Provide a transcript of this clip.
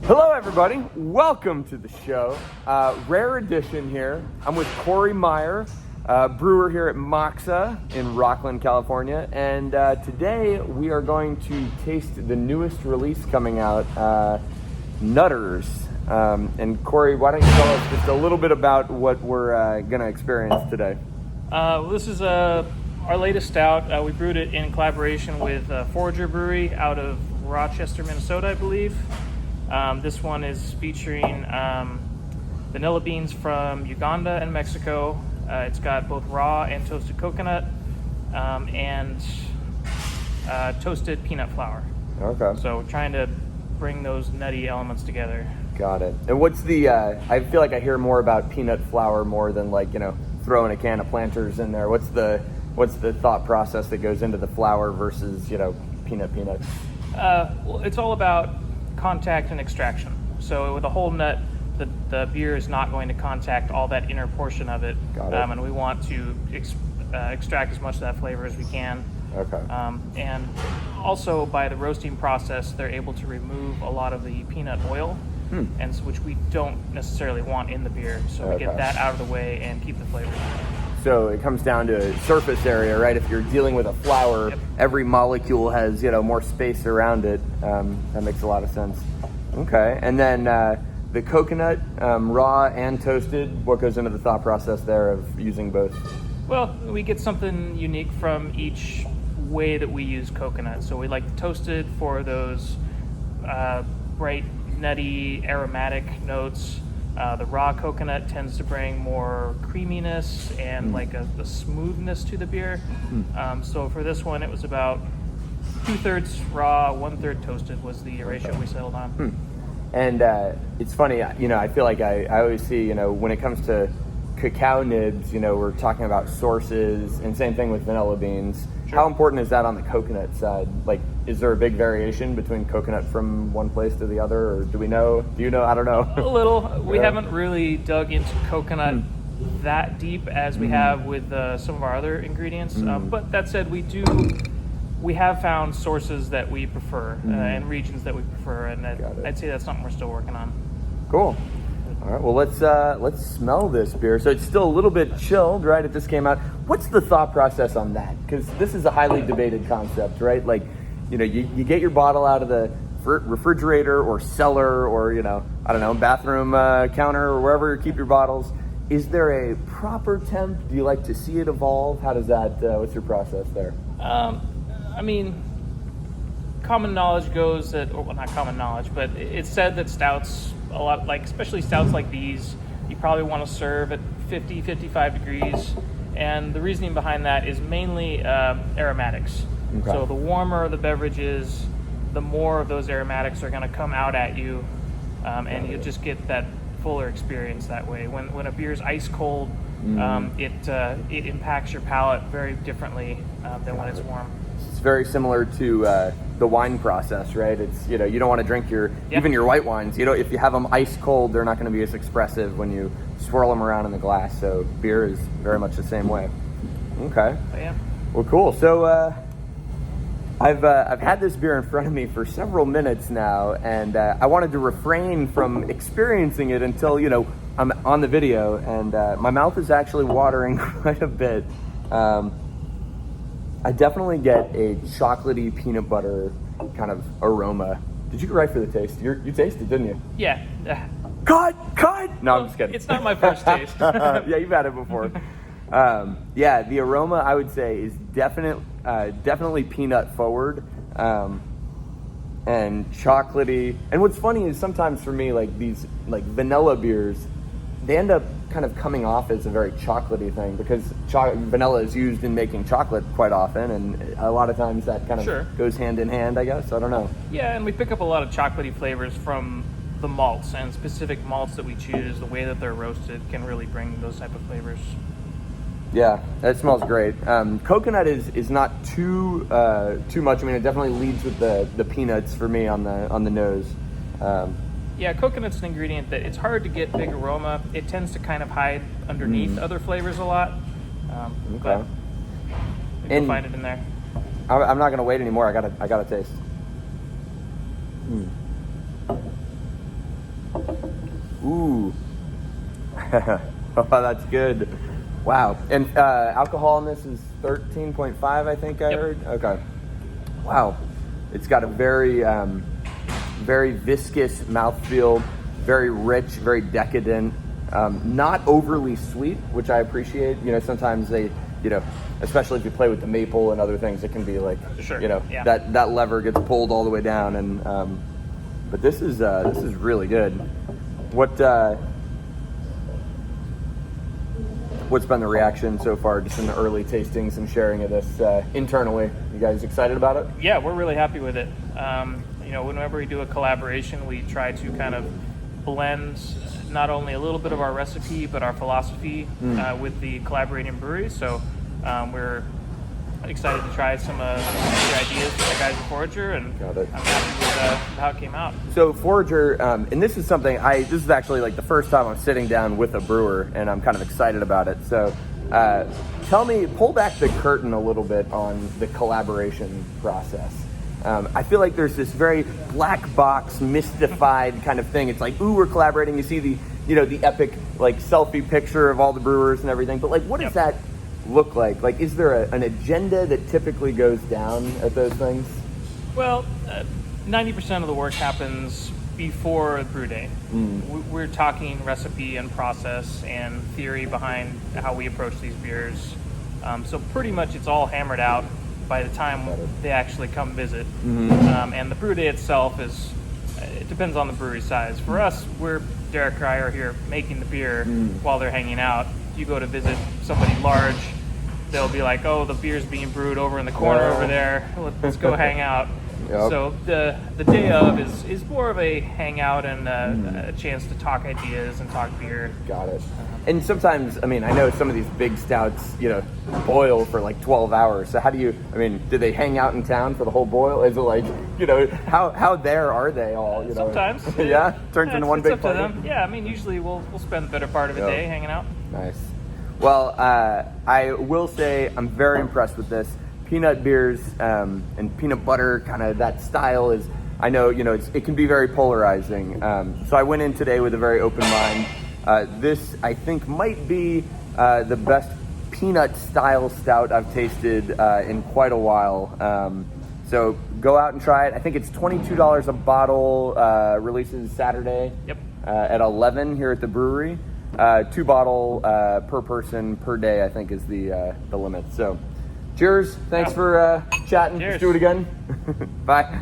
Hello everybody, welcome to the show. Rare edition here. I'm with Corey Meyer, brewer here at Moksa in Rockland, California. And today we are going to taste the newest release coming out, Nuterzzzzz. And Corey, why don't you tell us just a little bit about what we're gonna experience today? This is our latest stout. We brewed it in collaboration with Forager Brewery out of Rochester, Minnesota, I believe. This one is featuring vanilla beans from Uganda and Mexico. It's got both raw and toasted coconut and toasted peanut flour. Okay. So we're trying to bring those nutty elements together. Got it. And what's the, I feel like I hear more about peanut flour more than throwing a can of Planters in there. What's the thought process that goes into the flour versus, peanuts? Well, it's all about contact and extraction. So with a whole nut, the beer is not going to contact all that inner portion of it. Got it. And we want to extract as much of that flavor as we can. Okay. And also by the roasting process, they're able to remove a lot of the peanut oil, and which we don't necessarily want in the beer. So we get that out of the way and keep the flavors. So it comes down to surface area, right? If you're dealing with a flour, Yep. every molecule has, more space around it. That makes a lot of sense. Okay. And then the coconut, raw and toasted, what goes into the thought process there of using both? Well, we get something unique from each way that we use coconut. So we like the toasted for those bright, nutty, aromatic notes. The raw coconut tends to bring more creaminess and like a smoothness to the beer. So for this one, it was about 2/3 raw, 1/3 toasted was the ratio we settled on. And it's funny, I feel like I always see, when it comes to cacao nibs, we're talking about sources, and same thing with vanilla beans. Sure. How important is that on the coconut side? Like, is there a big variation between coconut from one place to the other, or do you know? I don't know. A little. We haven't really dug into coconut that deep as we have with some of our other ingredients. But that said, we have found sources that we prefer and regions that we prefer, and I'd say that's something we're still working on. Cool. All right, well, let's smell this beer. So it's still a little bit chilled, right? It just came out. What's the thought process on that? Because this is a highly debated concept, right? Like, you get your bottle out of the refrigerator or cellar or, I don't know, bathroom counter or wherever you keep your bottles. Is there a proper temp? Do you like to see it evolve? How does that, what's your process there? I mean, common knowledge goes that, well, not common knowledge, but it's said that stouts, a lot, like especially stouts like these, you probably want to serve at 50, 55 degrees. And the reasoning behind that is mainly aromatics. Okay. So the warmer the beverage is, the more of those aromatics are going to come out at you, and you'll just get that fuller experience that way. When a beer is ice cold, it impacts your palate very differently than when it's warm. It's very similar to the wine process, right? It's, you don't want to drink even your white wines. If you have them ice cold, they're not going to be as expressive when you swirl them around in the glass. So beer is very much the same way. Okay. Yeah. Well, cool. So I've had this beer in front of me for several minutes now, and I wanted to refrain from experiencing it until, I'm on the video, and my mouth is actually watering quite a bit. I definitely get a chocolatey peanut butter kind of aroma. Did you go right for the taste? You tasted, didn't you? Yeah. Cut! No, I'm just kidding. It's not my first taste. Yeah, you've had it before. The aroma, I would say, is definitely peanut forward, and chocolatey. And what's funny is sometimes for me, like these vanilla beers, they end up kind of coming off as a very chocolatey thing because vanilla is used in making chocolate quite often, and a lot of times that kind of goes hand in hand, I guess. I don't know. Yeah, and we pick up a lot of chocolatey flavors from the malts, and specific malts that we choose, the way that they're roasted can really bring those type of flavors. Yeah, that smells great. Coconut is not too much. I mean, it definitely leads with the peanuts for me on the nose. Yeah, coconut's an ingredient that it's hard to get big aroma. It tends to kind of hide underneath other flavors a lot. But you'll find it in there. I'm not gonna wait anymore. I gotta taste. Oh, that's good. Wow. And alcohol in this is 13.5, I think I heard. Okay. Wow. It's got a very, very viscous mouthfeel, very rich, very decadent, not overly sweet, which I appreciate. You know, sometimes they, you know, especially if you play with the maple and other things, it can be like, you know, that lever gets pulled all the way down. And but this is really good. What's been the reaction so far, just in the early tastings and sharing of this internally? You guys excited about it? Yeah, we're really happy with it. You know, whenever we do a collaboration, we try to kind of blend not only a little bit of our recipe, but our philosophy with the collaborating breweries. So we're excited to try some of the ideas from the guys at Forager, and I'm happy with how it came out. So Forager, and this is something this is actually like the first time I'm sitting down with a brewer, and I'm kind of excited about it. So pull back the curtain a little bit on the collaboration process. I feel like there's this very black box, mystified kind of thing. It's like, ooh, we're collaborating. You see the epic like selfie picture of all the brewers and everything. But like, what does that look like? Like, is there an agenda that typically goes down at those things? Well, 90% of the work happens before the brew day. We're talking recipe and process and theory behind how we approach these beers. So pretty much it's all hammered out by the time they actually come visit. And the brew day itself it depends on the brewery size. For us, Derek and I are here making the beer while they're hanging out. If you go to visit somebody large, they'll be like, oh, the beer's being brewed over in the corner over there. Let's go hang out. So the day of is more of a hangout and a chance to talk ideas and talk beer. Got it. And sometimes, I mean, I know some of these big stouts, you know, boil for like 12 hours. So do they hang out in town for the whole boil? Is it like, you know, how there are they all? You know? Sometimes. Turns into one big party. Yeah, I mean, usually we'll spend the better part of the day hanging out. Nice. Well, I will say I'm very impressed with this. Peanut beers and peanut butter, kind of that style is, I know, you know, it can be very polarizing. So I went in today with a very open mind. This, I think, might be the best peanut style stout I've tasted in quite a while. So go out and try it. I think it's $22 a bottle. Releases Saturday at 11 here at the brewery. 2 bottle per person per day, I think, is the limit. So cheers. Thanks for chatting. Cheers. Let's do it again. Bye.